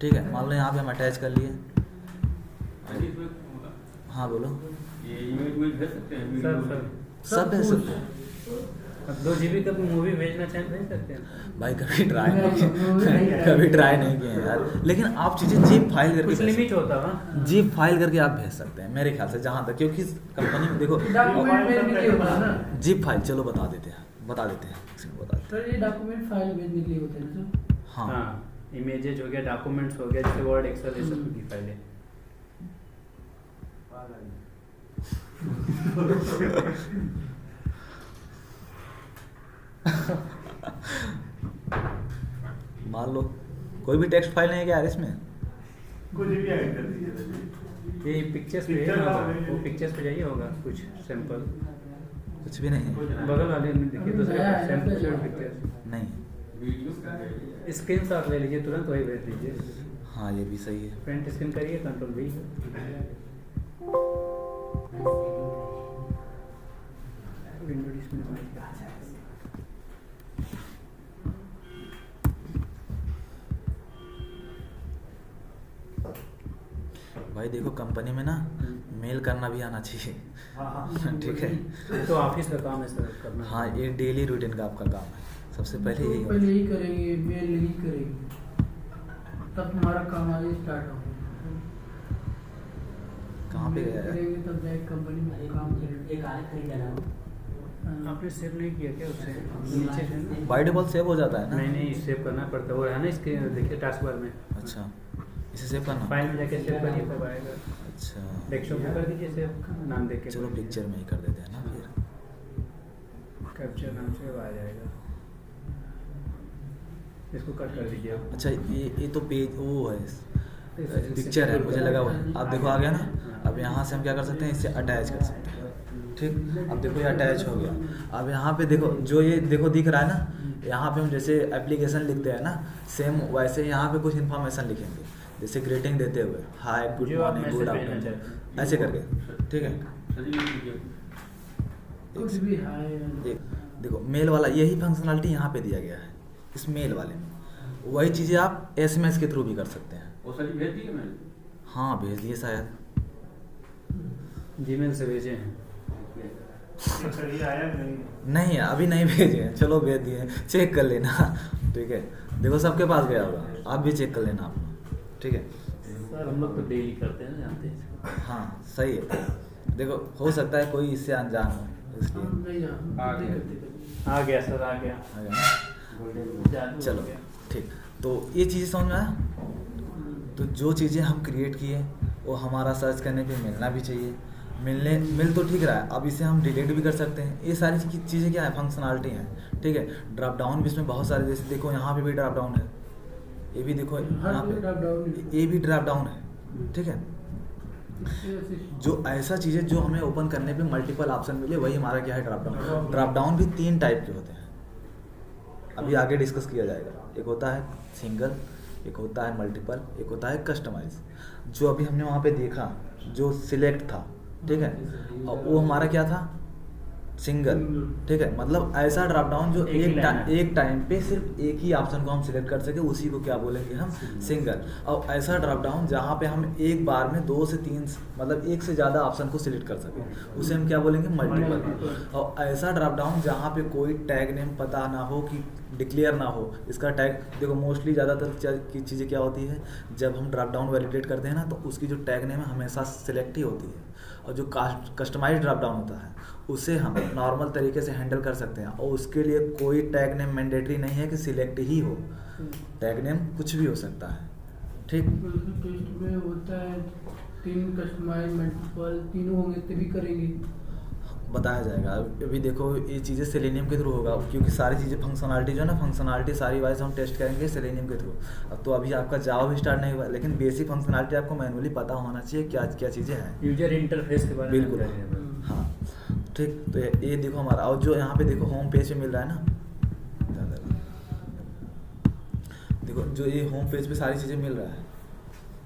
ठीक है? मान लो यहाँ पे हम अटैच कर लिए। हाँ बोलो। सब भेज सकते हैं 2 GB का मूवी भेजना चाहें भेज सकते हैं। भाई, कभी ट्राई नहीं कभी ट्राई नहीं किए हैं यार, लेकिन आप चीज़ें जिप फाइल करके कुछ भेज लिमिट सकते होता है हैं। जिप फाइल करके आप भेज सकते हैं मेरे ख्याल से, जहाँ तक, क्योंकि कंपनी में देखो डॉक्यूमेंट भेजने के लिए होता है ना जिप फाइल, चलो बता देते हैं बता देते हैं। सर, ये डॉक्यूमेंट फाइल भेजने के लिए होते हैं ना सर। हाँ हाँ, इमेजेज हो गया, डॉक्यूमेंट्स हो गया, जैसे वर्ड एक्सेल ये सब की फाइलें। मान लो कोई भी टेक्स्ट फाइल नहीं है क्या यार इसमें? कुछ भी ऐड कर दीजिए। ये पिक्चर्स पे Picture होगा, का- वो पिक्चर्स पे जाइए होगा कुछ सैंपल, कुछ भी नहीं है। बगल वाले में देखिए दूसरे नया है, सैंपल नया है। पिक्चर्स, नहीं। स्क्रीनशॉट ले लीजिए, तुरंत वही भेज दीजिए। हाँ ये भी सही है। प्रिंट स्क्रीन करिए, कंट्रोल V। विंडो डिस्प्ले भाई देखो कंपनी में ना मेल करना भी आना चाहिए। हाँ हाँ ठीक है। ये तो ऑफिस का काम है सर करना। हाँ ये डेली रूटीन का आपका काम है, सबसे पहले तो यही होता पहले है। यही करेंगे, मेल यही करेंगे, तब तुम्हारा काम आगे स्टार्ट होगा। कहाँ पे मेल गया है? करेंगे तब जाके कंपनी में काम करेंगे। एक आले खरीदा ना हाँ। आपने सेव नहीं किया क्या उससे? नीचे है ना? बाय डिफॉल्ट सेव हो जाता है ना? नहीं नहीं, सेव करना पड़ता है, वो है ना इसके देखिए टास्क बार में। अच्छा, इसे सेव करना। फाइल में जाके सेव करिए तब आएगा। अच्छा डेस्कटॉप में कर दीजिए सेव, नाम देख के। चलो पिक्चर में ही कर देते हैं ना फिर। कैप्चर नाम से आ जाएगा, इसको कट कर दीजिए आप। अच्छा ये तो पेज वो है, पिक्चर है, मुझे लगा वो है। आप देखो आ गया ना। अब यहाँ से हम क्या कर सकते हैं, इससे अटैच कर सकते हैं। ठीक, अब देखो ये अटैच हो गया। अब यहाँ पे देखो जो ये देखो दिख रहा है ना, यहाँ पे हम जैसे एप्लीकेशन लिखते हैं ना, सेम वैसे यहाँ पे कुछ इन्फॉर्मेशन लिखेंगे, जैसे ग्रीटिंग देते हुए हाय, गुड जो आप मॉर्निंग, मैसेज गुड भेजना आफ्टरनून, चाहते हैं। ऐसे करके। ठीक है। कुछ भी हाय एक देखो मेल वाला यही फंक्शनलिटी यहाँ पे दिया गया है इस मेल वाले में। वही चीज़ें आप SMS के थ्रू भी कर सकते हैं। भेज दिए मैंने, हाँ भेज दिए शायद। जीमेल से भेजे हैं। सर ये आया नहीं। नहीं अभी नहीं भेजे हैं, चलो भेज दिए, चेक कर लेना। ठीक है, देखो सबके पास गया होगा, आप भी चेक कर लेना आप। ठीक है। सर हम लोग तो डेली करते हैं, जानते हैं। हाँ सही है। देखो हो सकता है कोई इससे अनजान हो, इसलिए नहीं आ गया। आ गया सर, आ गया। आ गया ना? जादू चलो हो गया। ठीक, तो ये चीज़ें समझ में आया। तो जो चीज़ें हम क्रिएट किए वो हमारा सर्च करने पे मिलना भी चाहिए। मिल तो ठीक रहा है, अब इसे हम डिलीट भी कर सकते हैं। ये सारी चीज़ें क्या है, फंक्शनलिटी हैं। ठीक है। ड्रॉप डाउन भी इसमें बहुत सारे, जैसे देखो यहाँ पे भी ड्रॉप डाउन है, ये भी देखो यहाँ कोई drop down पे नहीं। ये भी ड्रॉप डाउन है। ठीक है। जो ऐसा चीज़ें जो हमें ओपन करने पे मल्टीपल ऑप्शन मिले, वही हमारा क्या है, ड्रॉप डाउन। ड्रॉप डाउन भी 3 टाइप के होते हैं, अभी आगे डिस्कस किया जाएगा। एक होता है सिंगल, एक होता है मल्टीपल, एक होता है कस्टमाइज। जो अभी हमने वहाँ पे देखा, जो सिलेक्ट था, ठीक है, और वो हमारा क्या था, सिंगल, ठीक है, मतलब ऐसा ड्रॉप डाउन जो एक ही लाइन है। एक टाइम पे सिर्फ एक ही ऑप्शन को हम सिलेक्ट कर सके, उसी को क्या बोलेंगे हम, सिंगल। और ऐसा ड्रॉप डाउन जहाँ पे हम एक बार में 2 से 3 मतलब एक से ज़्यादा ऑप्शन को सिलेक्ट कर सके, उसे हम क्या बोलेंगे, मल्टीपल। और ऐसा ड्रॉप डाउन जहाँ पे कोई टैग नेम पता ना हो, कि डिक्लेयर ना हो इसका टैग। देखो मोस्टली ज़्यादातर की चीज़ें क्या होती है, जब हम ड्रॉप डाउन वैलिडेट करते हैं ना, तो उसकी जो टैग नेम है हमेशा सिलेक्ट ही होती है, और जो कस्टमाइज ड्रॉप डाउन होता है उसे हम नॉर्मल तरीके से हैंडल कर सकते हैं। और उसके लिए कोई टैग नेम मैंडेटरी नहीं है कि सिलेक्ट ही हो, टैग नेम कुछ भी हो सकता है, ठीक। टेस्ट में होता है 3 कस्टमाइज मल्टीपल, तीनों होंगे तभी करेंगे। बताया जाएगा। अभी देखो ये चीज़ें सेलेनियम के थ्रू होगा, क्योंकि सारी चीज़ें फंक्शनलिटी जो है ना, फंक्शनलिटी सारी वाइज हम टेस्ट करेंगे सेलेनियम के थ्रू। अब तो अभी आपका जावा भी स्टार्ट नहीं हुआ, लेकिन बेसिक फंक्शनलिटी आपको मैनुअली पता होना चाहिए क्या क्या चीज़ें हैं। यूजर इंटरफेस के बारे में बिल्कुल, बताइए। हाँ ठीक। तो ये देखो हमारा, और जो यहाँ पे देखो होम पेज पे मिल रहा है ना, देखो जो ये होम पेज पे सारी चीज़ें मिल रहा है,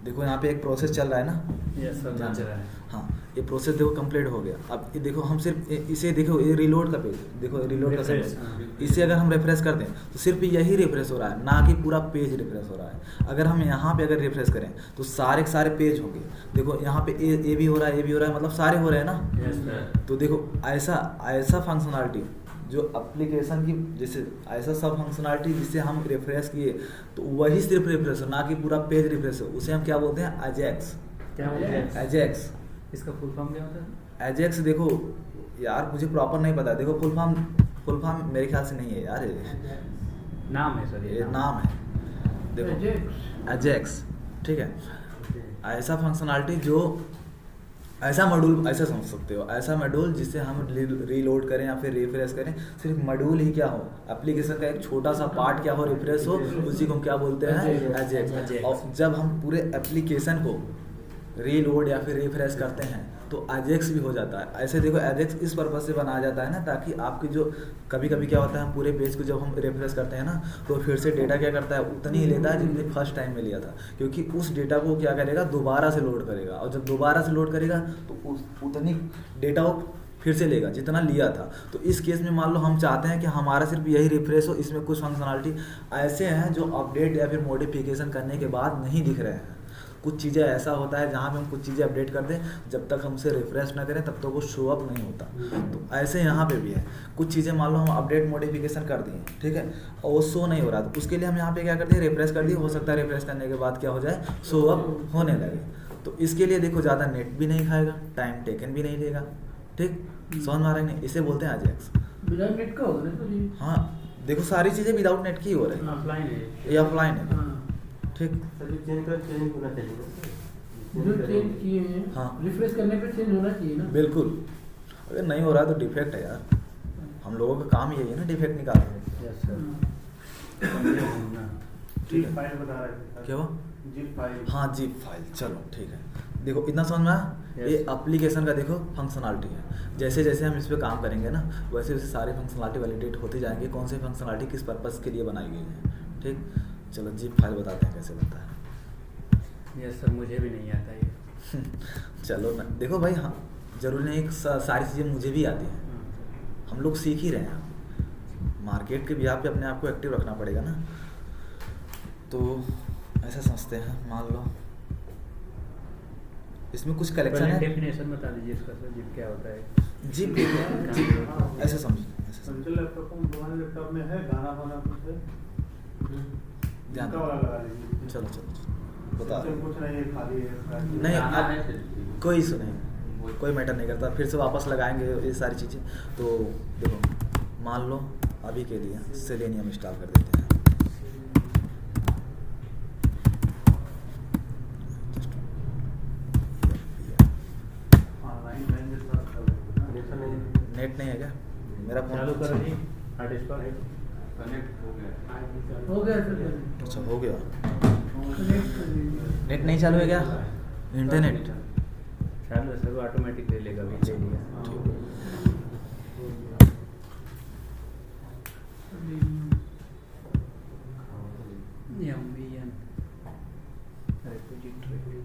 देखो यहाँ पे एक प्रोसेस चल रहा है ना, यस सर, ध्यान से। चल रहा है। हाँ ये प्रोसेस देखो कंप्लीट हो गया। अब ये देखो हम सिर्फ इसे देखो, ये रिलोड का पेज, देखो रिलोड का Refresh, सिंबल, इसे अगर हम रिफ्रेश करते हैं तो सिर्फ यही रिफ्रेश हो रहा है, ना कि पूरा पेज रिफ्रेश हो रहा है। अगर हम यहाँ पे अगर रिफ्रेश करें तो सारे के सारे पेज होंगे। देखो यहाँ पे ए भी हो रहा है, ए भी हो रहा है, मतलब सारे हो रहे हैं ना। Yes sir. तो देखो ऐसा फंक्शनलिटी जो एप्लीकेशन की, जैसे ऐसा सब फंक्शनलिटी जिसे हम रिफ्रेश किए तो वही सिर्फ रिफ्रेश हो, ना कि पूरा पेज रिफ्रेश हो, उसे हम क्या बोलते हैं, एजेक्स। क्या बोलते हैं? एजेक्स, इसका फुल फॉर्म क्या होता है? एजेक्स देखो यार मुझे प्रॉपर नहीं पता, देखो फुल फॉर्म मेरे ख्याल से नहीं है यार, नाम है सर, ये नाम है, देखो एजेक्स, ठीक है। ऐसा फंक्शनलिटी जो ऐसा मॉड्यूल, ऐसा समझ सकते हो, ऐसा मॉड्यूल जिसे हम रीलोड करें या फिर रिफ्रेश करें, सिर्फ मॉड्यूल ही क्या हो, एप्लीकेशन का एक छोटा सा पार्ट क्या हो, रिफ्रेश हो, उसी को हम क्या बोलते हैं, एजेक्स। और जब हम पूरे एप्लीकेशन को रीलोड या फिर रिफ्रेश करते हैं तो एजेक्स भी हो जाता है। ऐसे देखो एजेक्स इस पर्पज से बनाया जाता है ना, ताकि आपकी जो कभी कभी क्या होता है, हम पूरे पेज को जब हम रिफ्रेश करते हैं ना, तो फिर से डेटा क्या करता है, उतनी ही लेता है जितनी फर्स्ट टाइम में लिया था, क्योंकि उस डेटा को क्या करेगा, दोबारा से लोड करेगा, और जब दोबारा से लोड करेगा तो उतनी डेटा वो फिर से लेगा जितना लिया था। तो इस केस में मान लो हम चाहते हैं कि हमारा सिर्फ यही रिफ्रेश हो, इसमें कुछ फंक्शनलिटी ऐसे हैं जो अपडेट या फिर मॉडिफिकेशन करने के बाद नहीं दिख रहे हैं। कुछ चीज़ें ऐसा होता है जहाँ पे हम कुछ चीज़ें अपडेट कर दें, जब तक हम उसे रिफ्रेश ना करें तब तक वो शो अप नहीं होता। तो ऐसे यहाँ पे भी है, कुछ चीज़ें मान लो हम अपडेट मॉडिफिकेशन कर दिए, ठीक है, और वो शो नहीं हो रहा, तो उसके लिए हम यहाँ पे क्या करते हैं, रिफ्रेश कर दिए, हो सकता है रिफ्रेश करने के बाद क्या हो जाए, शो अप होने लगे। तो इसके लिए देखो ज़्यादा नेट भी नहीं खाएगा, टाइम टेकन भी नहीं लेगा, ठीक, समझ में आ रहा है नहीं, इसे बोलते हैं एजेक्स। विदाउट नेट का होगा ना तो जी। हाँ देखो सारी चीज़ें विदाउट नेट की ही हो रही है, ऑफलाइन है ये ऑफलाइन है, हाँ, ठीक। चेंज होना चाहिए। जो चेंज किए हैं हाँ। रिफ्रेश करने पे चेंज होना चाहिए ना। बिल्कुल, अगर नहीं हो रहा है तो डिफेक्ट है यार, हम लोगों का काम यही है ना, डिफेक्ट निकालना। Yes sir. जिप फाइल बता रहे थे। क्या हुआ? Zip file. हाँ जिप फाइल, चलो ठीक है। देखो इतना समझ में आया, ये Yes. एप्लीकेशन का देखो फंक्शनलिटी है। जैसे जैसे हम इस पे काम करेंगे ना, वैसे वैसे सारे फंक्शनलिटी वैलिडेट होते जाएंगे, कौन से फंक्शनलिटी किस पर्पस के लिए बनाई गई है, ठीक। चलो जिप फाइल बताते हैं कैसे बनता है। यस सर, मुझे भी नहीं आता ये। चलो ना, देखो भाई, हाँ जरूरी नहीं सारी चीज़ें मुझे भी आती हैं, हम लोग सीख ही रहे हैं, मार्केट के बिहार पे अपने आप को एक्टिव रखना पड़ेगा ना। तो ऐसा समझते हैं, मान लो इसमें कुछ कलेक्शन है, डेफिनेशन बता दीजिए इसका सर, जिप क्या होता है? जिप ऐसे समझो, ऐसे समझो, संचल लैपटॉप में, तुम्हारे लैपटॉप में है गाना वाना कुछ है? ध्यान जिसका दो। वाला लगा लीजिए। चलो चलो चलो, बता संचल कुछ नहीं है, खाली है। नहीं गाना अब है सिर्फ। कोई इशू नहीं, कोई मैटर नहीं करता, फिर से वापस लगाएंगे ये सारी चीज़ें। तो देखो मान लो अभी के लिए सेलेनियम इंस्टॉल कर देते हैं, ऑनलाइन रहेंगे तो कनेक्शन नहीं। नेट नहीं है क्या मेरा चालू फोन? करो जी, हॉटस्पॉट। कनेक्ट हो गया। हो गया सर, अच्छा हो गया, कनेक्ट कर लीजिए। नेट नहीं चालू है क्या, इंटरनेट? चालू है सर, वो ऑटोमेटिक ले लेगा, भी ले लिया। ठीक। MVN repository,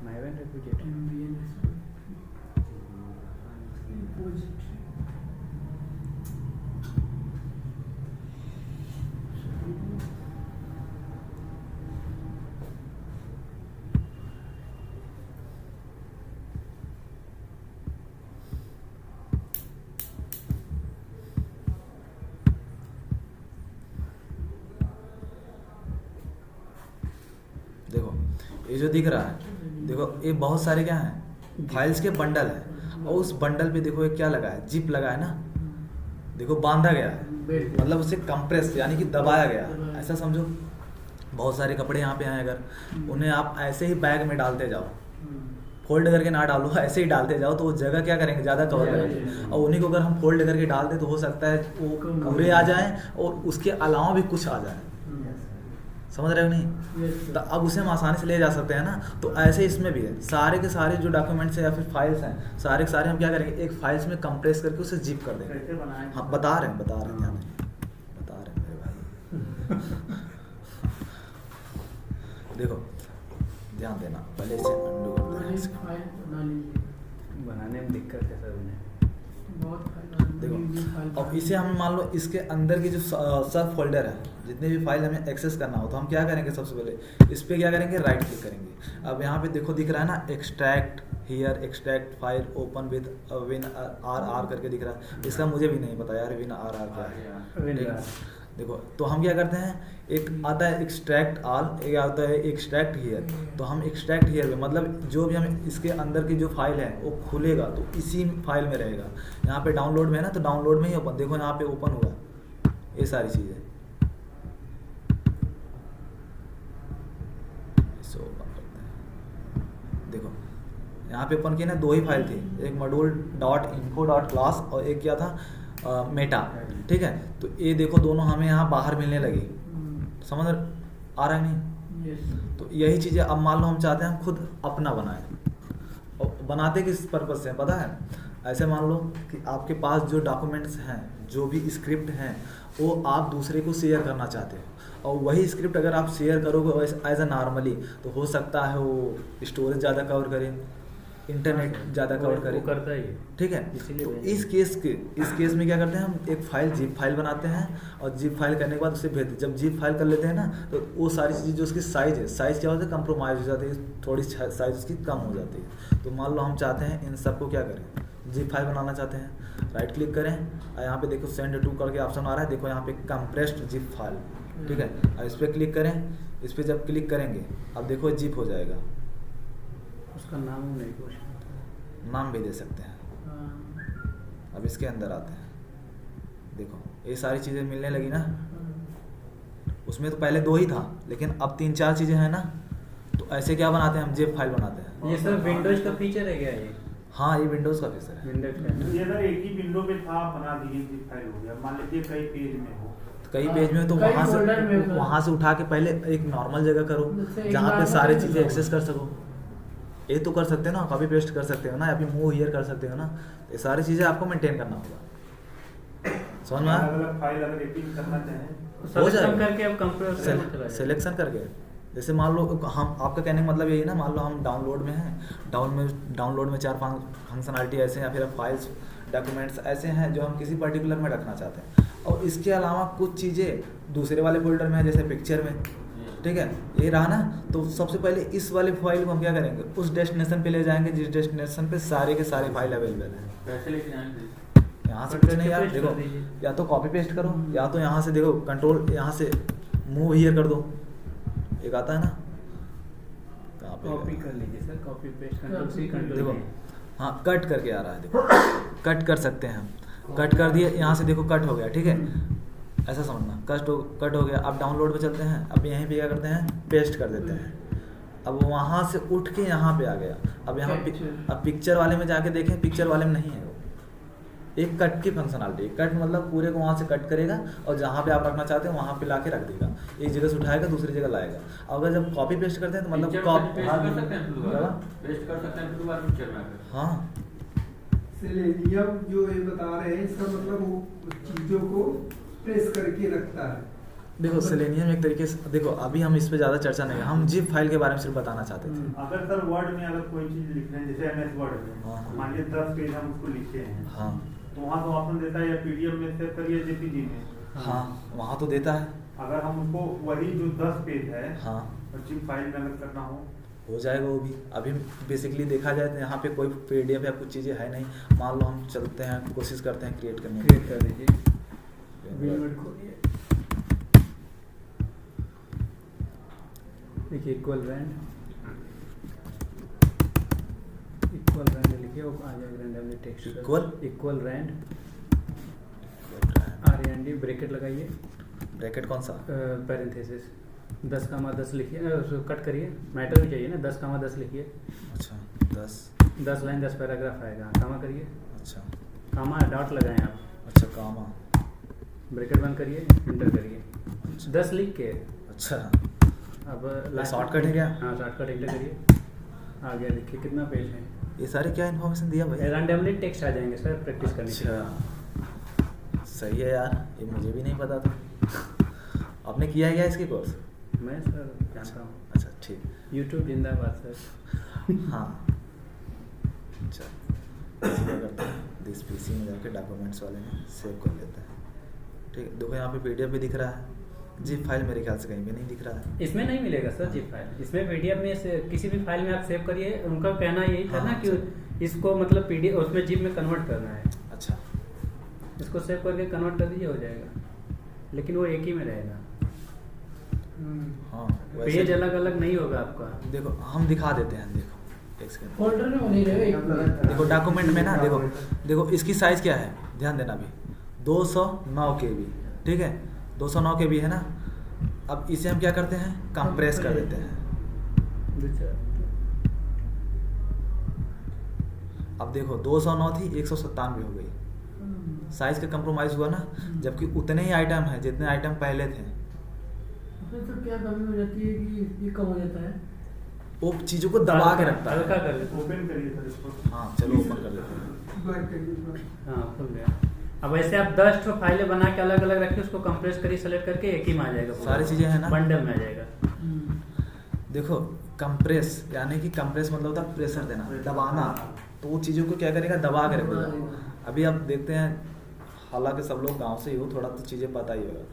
Maven repository। देखो ये जो दिख रहा है, देखो ये बहुत सारे क्या हैं, फाइल्स के बंडल है, और उस बंडल पे देखो ये क्या लगा है, जिप लगा है ना, देखो बांधा गया है, मतलब उसे कंप्रेस यानी कि दबाया गया है, ऐसा समझो। बहुत सारे कपड़े यहाँ पे हैं, अगर उन्हें आप ऐसे ही बैग में डालते जाओ, फोल्ड करके ना डालो, ऐसे ही डालते जाओ, तो वो जगह क्या करेंगे, ज़्यादा कवर करेंगे। और उन्हीं को अगर हम फोल्ड करके डाल दें तो हो सकता है वो पूरे आ जाएं और उसके अलावा भी कुछ आ जाए, समझ रहे हो नहीं? तो अब उसे हम आसानी से ले जा सकते हैं ना। तो ऐसे इसमें भी है, सारे के सारे जो डॉक्यूमेंट्स हैं या फिर फाइल्स हैं, सारे के सारे हम क्या करेंगे, एक फाइल्स में कंप्रेस करके उसे जिप कर देंगे। कैसे बनाएं? हाँ बता रहे हैं ध्यान दें, बता रहे हैं मेरे भाई। देखो ध्यान देना, पहले इसे अंडू करते हैं इसको। फाइल बना लीजिए, बनाने में दिक्कत है सर उन्हें। बहुत फाइल देखो अब इसे हम मान लो इसके अंदर की जो सब फोल्डर है, जितने भी फाइल हमें एक्सेस करना हो, तो हम क्या करेंगे, सबसे पहले इस पे क्या करेंगे, राइट क्लिक करेंगे। अब यहाँ पे देखो दिख रहा है ना, extract here, extract file open with WinRAR करके दिख रहा है। इसका मुझे भी नहीं पता यार, विन आर क्या है। देखो तो हम क्या करते हैं, एक आता है एक्सट्रैक्ट ऑल, एक आता है एक्सट्रैक्ट हियर। तो हम एक्सट्रैक्ट हियर में मतलब जो भी हमें इसके अंदर की जो फाइल है वो खुलेगा तो इसी फाइल में रहेगा। यहाँ पे डाउनलोड में है ना, तो डाउनलोड में ही ओपन, देखो यहाँ पे ओपन हुआ ये सारी चीज़ें, इसको ओपन करते हैं। देखो यहाँ पे ओपन किया ना, दो ही फाइल थी, एक module dot info dot class और एक क्या था मेटा, ठीक है। तो ये देखो दोनों हमें यहाँ बाहर मिलने लगी, समझ आ रहा है नहीं? तो यही चीज़ें अब मान लो हम चाहते हैं हम खुद अपना बनाएं, और बनाते किस पर्पज़ से पता है? ऐसे मान लो कि आपके पास जो डॉक्यूमेंट्स हैं, जो भी स्क्रिप्ट हैं, वो आप दूसरे को शेयर करना चाहते हो, और वही स्क्रिप्ट अगर आप शेयर करोगे एज अ नॉर्मली, तो हो सकता है वो स्टोरेज ज़्यादा कवर करे, इंटरनेट ज़्यादा कवर करे, करता ही है। ठीक है। तो इस केस में क्या करते हैं, हम एक फाइल जिप फाइल बनाते हैं, और जिप फाइल करने के बाद उसे भेजते हैं। जब जिप फाइल कर लेते हैं ना, तो वो सारी चीज़ें जो उसकी साइज़ है, साइज़ क्या होता है, कंप्रोमाइज़ हो जाती है, थोड़ी साइज़ उसकी कम हो जाती है। तो मान लो हम चाहते हैं इन सबको क्या करें, जिप फाइल बनाना चाहते हैं, राइट क्लिक करें, और यहाँ पे देखो सेंड टू करके ऑप्शन आ रहा है, देखो यहाँ पे कंप्रेस्ड जिप फाइल, ठीक है। और इस पर क्लिक करें, इस पर जब क्लिक करेंगे अब देखो जिप हो जाएगा। उसका नाम नहीं कुछ, नाम भी दे सकते हैं। अब इसके अंदर आते हैं, देखो ये सारी चीज़ें मिलने लगी ना, उसमें तो पहले दो ही था, लेकिन अब 3-4 चीज़ें हैं ना, तो ऐसे क्या बनाते हैं हम, जिप फाइल बनाते हैं। ये सर विंडोज का फीचर है क्या ये? हाँ ये विंडोज़ का फीचर है। विंडोज का ये अगर एक ही विंडो पे था, बना दिए जिप फाइल हो गया, मान लीजिए कई पेज में हो, तो कई पेज में, तो कई वहाँ folder में से होगा। वहाँ से उठा के पहले एक नॉर्मल जगह करो जैसे एक जहाँ पे normal सारी जगह चीज़ें करो। एक्सेस कर सको। ये तो कर सकते हो ना, कॉपी पेस्ट कर सकते हो ना, या फिर मूव हियर कर सकते हो ना, ये सारी चीज़ें आपको मेंटेन करना होगा। समझ में आया? अलग-अलग फाइल अगर एडिटिंग करना चाहें हो जाएगा। करके अब कंप्यूटर में चला सिलेक्शन करके, जैसे मान लो हम, आपका कहने का मतलब यही है ना, मान लो हम डाउनलोड में हैं, डाउनलोड में 4 फंक्शनलिटी ऐसे हैं, या फिर फाइल्स डॉक्यूमेंट्स ऐसे हैं जो हम किसी पर्टिकुलर में रखना चाहते हैं, और इसके अलावा कुछ चीज़ें दूसरे वाले फोल्डर में है, जैसे पिक्चर में, ठीक है। ये रहा ना, तो सबसे पहले इस वाले फाइल को हम क्या करेंगे, उस डेस्टिनेशन पे ले जाएंगे जिस डेस्टिनेशन पे सारे के सारे फाइल अवेलेबल हैं। कैसे लेके जाएंगे? यहाँ से कुछ नहीं यार, पेस्ट कर देखो दीजिए। या तो कॉपी पेस्ट करो, या तो यहाँ से देखो कंट्रोल, यहाँ से मूव हियर कर दो, एक आता है ना, कहाँ पे कॉपी कर लीजिए sir, copy paste control C control देखो, हाँ कट करके आ रहा है, देखो कट कर सकते हैं हम, कट कर दिए, यहाँ से देखो कट हो गया, ठीक है, ऐसा समझना, कट हो गया। अब डाउनलोड पे चलते हैं, अब यहीं पे क्या करते हैं, पेस्ट कर देते हैं। अब वहाँ से उठ के यहाँ पे आ गया, अब यहाँ अब पिक्चर वाले में जाके देखें, पिक्चर वाले में नहीं है वो, एक कट की फंक्शनलिटी, कट मतलब पूरे को वहाँ से कट करेगा, और जहाँ पे आप रखना चाहते हैं वहाँ पे ला के रख देगा, एक जगह से उठाएगा दूसरी जगह लाएगा। अगर जब कॉपी पेस्ट करते हैं तो मतलब हाँ सेलेनियम जो ये बता रहे हैं, इसका मतलब वो चीजों को प्रेस करके रखता है, देखो सेलेनियम एक तरीके से, देखो अभी हम इस पे ज़्यादा चर्चा नहीं, हम जिप फाइल के बारे में सिर्फ बताना चाहते थे। अगर सर वर्ड में अगर कोई चीज लिख रहे हैं जैसे MS वर्ड हाँ। में मान लीजिए 10 पेज हम उसको लिखे हैं, हाँ तो वहाँ तो ऑप्शन देता है या PDF में सेव करिए JPG में। हाँ वहाँ तो देता है। अगर हम उसको वही जो 10 पेज है हाँ और जिप फाइल में अगर करना हो जाएगा वो भी। अभी बेसिकली देखा जाए तो यहाँ पे कोई PDF या कुछ चीज़ें है नहीं। मान लो हम चलते हैं, कोशिश करते हैं क्रिएट करने की। क्रिएट कर दीजिए। विनवर्ड खोलिए। देखिए इक्वल रैंड लिखिए, वो आ जाएगा randomly text. Equal rand RAND bracket लगाइए। ब्रैकेट कौन सा? पैरेंथेसिस 10,10 लिखिए, उसको कट करिए, मैटर भी चाहिए ना। 10,10 लिखिए। अच्छा 10 लाइन 10 पैराग्राफ आएगा। कामा करिए, अच्छा कामा डॉट लगाएं आप, अच्छा कामा, ब्रैकेट बंद करिए, एंटर करिए। 10 लिख के अच्छा अब शॉर्टकट है क्या? हाँ शॉर्टकट एंटर करिए। आ गया, देखिए कितना पेज है। ये सारे क्या इन्फॉर्मेशन दिया भाई? रैंडमली टेक्स्ट आ जाएंगे सर, प्रैक्टिस करने के लिए। अच्छा सही है यार, ये मुझे भी नहीं पता था। आपने किया है क्या इसकी कोर्स? मैं सर जानता हूँ। अच्छा ठीक। यूट्यूब जिंदाबाद सर। हाँ अच्छा क्या करते हैं, दिस PC में जाके डॉक्यूमेंट्स वाले में सेव कर लेते हैं। ठीक है, देखो यहाँ पे PDF भी दिख रहा है, जिप फाइल मेरे ख्याल से कहीं पे नहीं दिख रहा है। इसमें नहीं मिलेगा सर जिप फाइल, इसमें PDF में से किसी भी फाइल में आप सेव करिए। उनका कहना यही था हाँ, ना कि इसको मतलब PDF उसमें जिप में कन्वर्ट करना है। अच्छा इसको सेव करके कन्वर्ट कर दीजिए, हो जाएगा, लेकिन वो एक ही में रहेगा। हाँ पेज अलग अलग नहीं होगा आपका। देखो हम दिखा देते हैं, देखो एक सेकंड। फोल्डर में वो नहीं रहेगा, एक में। देखो डॉक्यूमेंट में ना, देखो इसकी साइज क्या है, ध्यान देना अभी 209 KB, ठीक है 209 KB है ना। अब इसे हम क्या करते हैं, कंप्रेस कर देते हैं। अब देखो 209 थी 197 हो गई, साइज का कंप्रोमाइज हुआ ना, जबकि उतने ही आइटम हैं जितने आइटम पहले थे। तो क्या कमी हो जाती है कि ये कम हो जाता है? वो चीजों को दबा के रखता है। हल्का कर देते ओपन करिए सर इसको। हाँ चलो ओपन कर लेते हैं। बैक करिए। हाँ खुल गया। अब ऐसे आप 10 ठो फाइलें बना के अलग अलग रखिए, उसको कंप्रेस करिए, सेलेक्ट करके एक ही में आ जाएगा पूरा। सारी चीजें हैं ना, बंडल में आ जाएगा। देखो कंप्रेस यानी कि कंप्रेस मतलब होता है प्रेशर देना, दबाना। तो वो चीज़ों को क्या करेगा, दबा के रख देगा। अभी आप देखते हैं, हालांकि सब लोग गांव से ही हो, थोड़ा तो चीज़ें पता ही होगा।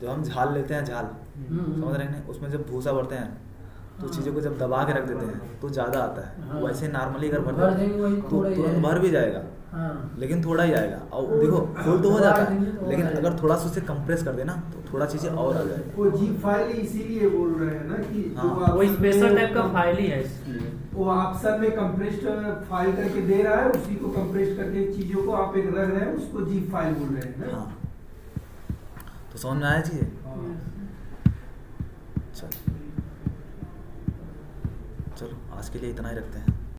जब हम झाल लेते हैं, झाल समझ रहे हैं, उसमें जब भूसा भरते हैं तो चीज़ों को जब दबा के रख देते हैं तो ज़्यादा आता है। वैसे नॉर्मली अगर भर दें तो तुरंत भर भी जाएगा, लेकिन थोड़ा ही आएगा। और देखो फुल तो हो जाता है, लेकिन अगर थोड़ा सा उसे कंप्रेस कर देना तो थोड़ा चीज़ें और आ जाएगी। वो जीप फाइल इसीलिए बोल रहे हैं ना कि हाँ, वो स्पेशल टाइप का फाइल ही है इसलिए। वो ऑप्शन में कंप्रेस्ड फाइल करके दे रहा है, उसी को कंप्रेस करके चीजों को आप एक रख रहे हैं, उसको जीप फाइल बोल रहे हैं ना। हाँ तो समझ में आया चीज़ें। चलो आज के लिए इतना ही रखते हैं।